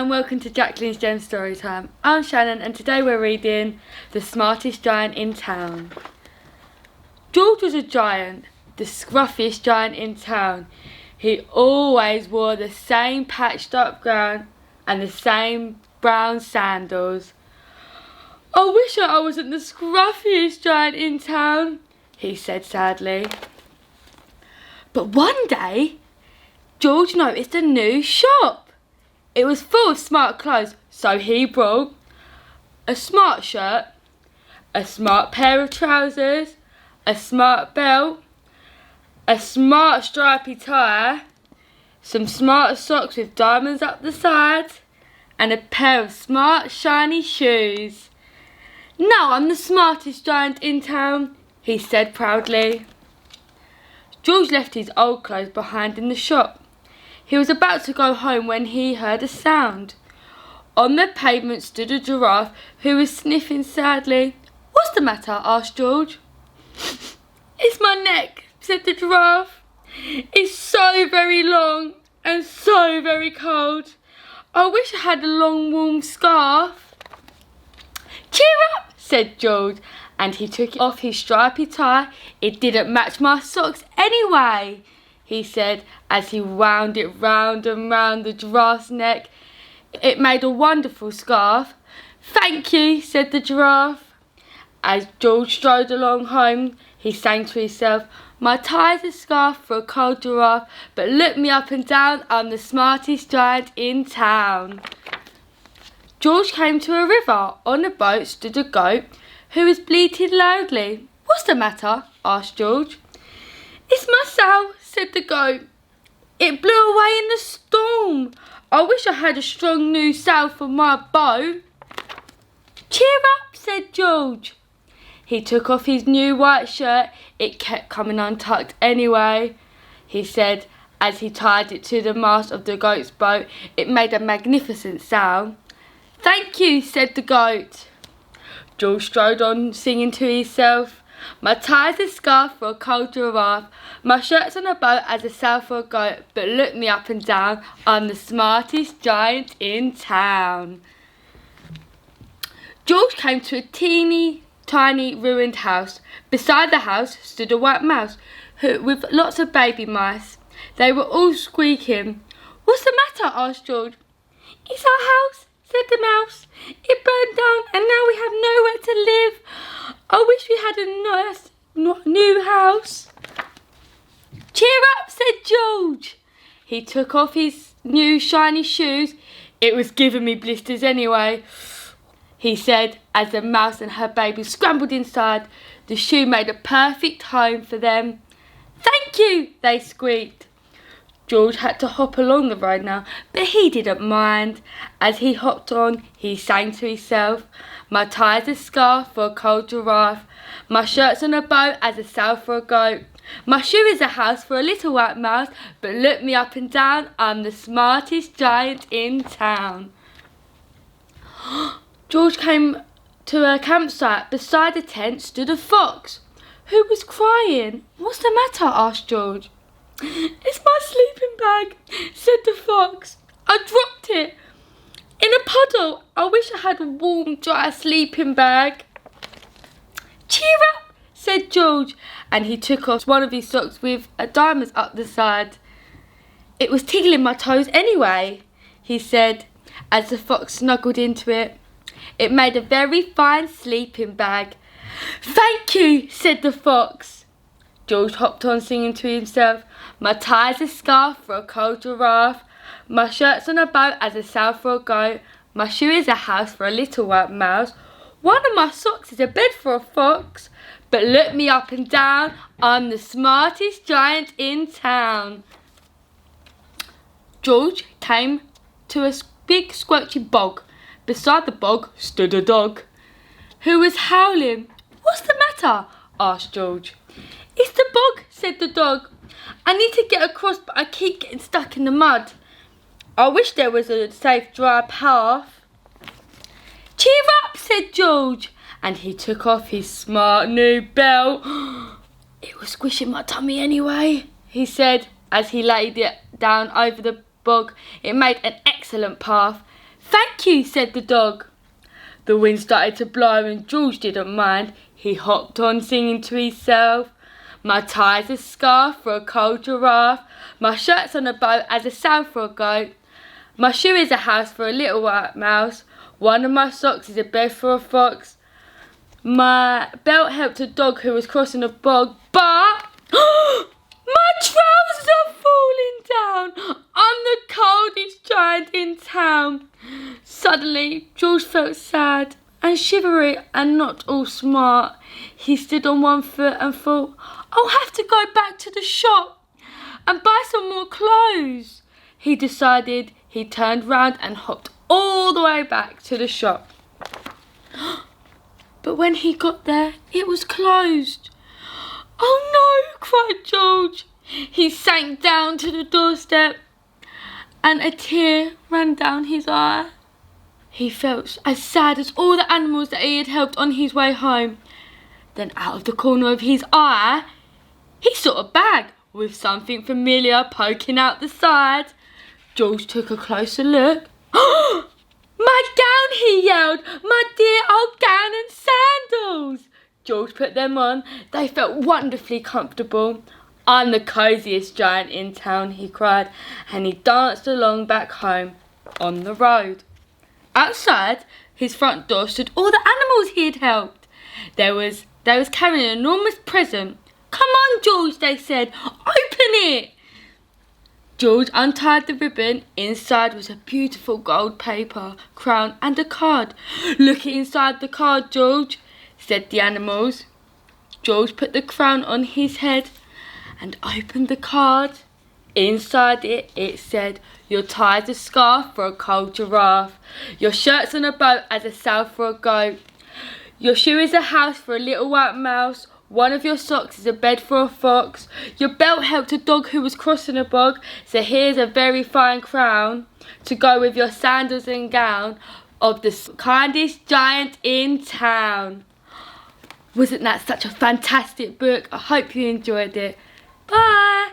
and welcome to Jacqueline's Gem Story Time. I'm Shannon and today we're reading The Smartest Giant in Town. George was a giant, the scruffiest giant in town. He always wore the same patched up gown and the same brown sandals. I wish I wasn't the scruffiest giant in town, he said sadly. But one day, George noticed a new shop. It was full of smart clothes, so he brought a smart shirt, a smart pair of trousers, a smart belt, a smart stripy tie, some smart socks with diamonds up the sides, and a pair of smart shiny shoes. Now I'm the smartest giant in town, he said proudly. George left his old clothes behind in the shop. He was about to go home when he heard a sound. On the pavement stood a giraffe who was sniffing sadly. "What's the matter?" asked George. "It's my neck," said the giraffe. "It's so very long and so very cold. I wish I had a long warm scarf." "Cheer up," said George, and he took off his stripy tie. "It didn't match my socks anyway," he said as he wound it round and round the giraffe's neck. It made a wonderful scarf. "Thank you," said the giraffe. As George strode along home, he sang to himself, "My tie's a scarf for a cold giraffe, but look me up and down, I'm the smartest giant in town." George came to a river. On a boat stood a goat who was bleating loudly. "What's the matter?" asked George. "It's my sail," said the goat. "It blew away in the storm. I wish I had a strong new sail for my boat." "Cheer up," said George. He took off his new white shirt. "It kept coming untucked anyway," he said as he tied it to the mast of the goat's boat. It made a magnificent sail. "Thank you," said the goat. George strode on singing to himself, "My tie's a scarf for a cold giraffe, my shirt's on a boat as a sail for a goat, but look me up and down, I'm the smartest giant in town." George came to a teeny tiny ruined house. Beside the house stood a white mouse with lots of baby mice. They were all squeaking. "What's the matter?" asked George. "It's our house," said the mouse. "It burned down and now we have nowhere to live. I wish we had a nice new house." "Cheer up," said George. He took off his new shiny shoes. "It was giving me blisters anyway," he said as the mouse and her baby scrambled inside. The shoe made a perfect home for them. "Thank you," they squeaked. George had to hop along the road now, but he didn't mind. As he hopped on, he sang to himself, "My tie's a scarf for a cold giraffe, my shirt's on a boat as a sail for a goat, my shoe is a house for a little white mouse, but look me up and down, I'm the smartest giant in town." George came to a campsite. Beside the tent stood a fox who was crying. "What's the matter?" asked George. "It's my sleeping bag," said the fox. "I dropped it in a puddle. I wish I had a warm, dry sleeping bag." "Cheer up," said George, and he took off one of his socks with diamonds up the side. "It was tickling my toes anyway," he said as the fox snuggled into it. It made a very fine sleeping bag. "Thank you," said the fox. George hopped on singing to himself, "My tie's a scarf for a cold giraffe, my shirt's on a boat as a sail for a goat, my shoe is a house for a little white mouse, one of my socks is a bed for a fox, but look me up and down, I'm the smartest giant in town." George came to a big squelchy bog. Beside the bog stood a dog who was howling. "What's the matter?" asked George. "It's the bog," said the dog. "I need to get across, but I keep getting stuck in the mud. I wish there was a safe, dry path." "Cheer up," said George, and he took off his smart new belt. "It was squishing my tummy anyway," he said as he laid it down over the bog. It made an excellent path. "Thank you," said the dog. The wind started to blow and George didn't mind. He hopped on singing to himself. My tie's a scarf for a cold giraffe. My shirt's on a boat as a sail for a goat. My shoe is a house for a little white mouse. One of my socks is a bed for a fox. My belt helped a dog who was crossing a bog, but my trousers are falling down. I'm the coldest giant in town. Suddenly, George felt sad and shivery and not all smart. He stood on one foot and thought, I'll have to go back to the shop and buy some more clothes. He decided. He turned round and hopped all the way back to the shop. But when he got there, it was closed. "Oh no," cried George. He sank down to the doorstep and a tear ran down his eye. He felt as sad as all the animals that he had helped on his way home. Then out of the corner of his eye, he saw a bag with something familiar poking out the side. George took a closer look. "My gown," he yelled. "My dear old gown and sandals." George put them on. They felt wonderfully comfortable. "I'm the cosiest giant in town," he cried, and he danced along back home on the road. Outside his front door stood all the animals he had helped. They was carrying an enormous present. "Come on, George," they said. "Open it." George untied the ribbon. Inside was a beautiful gold paper crown and a card. "Look inside the card, George," said the animals. George put the crown on his head and opened the card. Inside it said, "Your tie's a scarf for a cold giraffe. Your shirt's on a boat as a sail for a goat. Your shoe is a house for a little white mouse. One of your socks is a bed for a fox. Your belt helped a dog who was crossing a bog. So here's a very fine crown to go with your sandals and gown of the kindest giant in town." Wasn't that such a fantastic book? I hope you enjoyed it. Bye.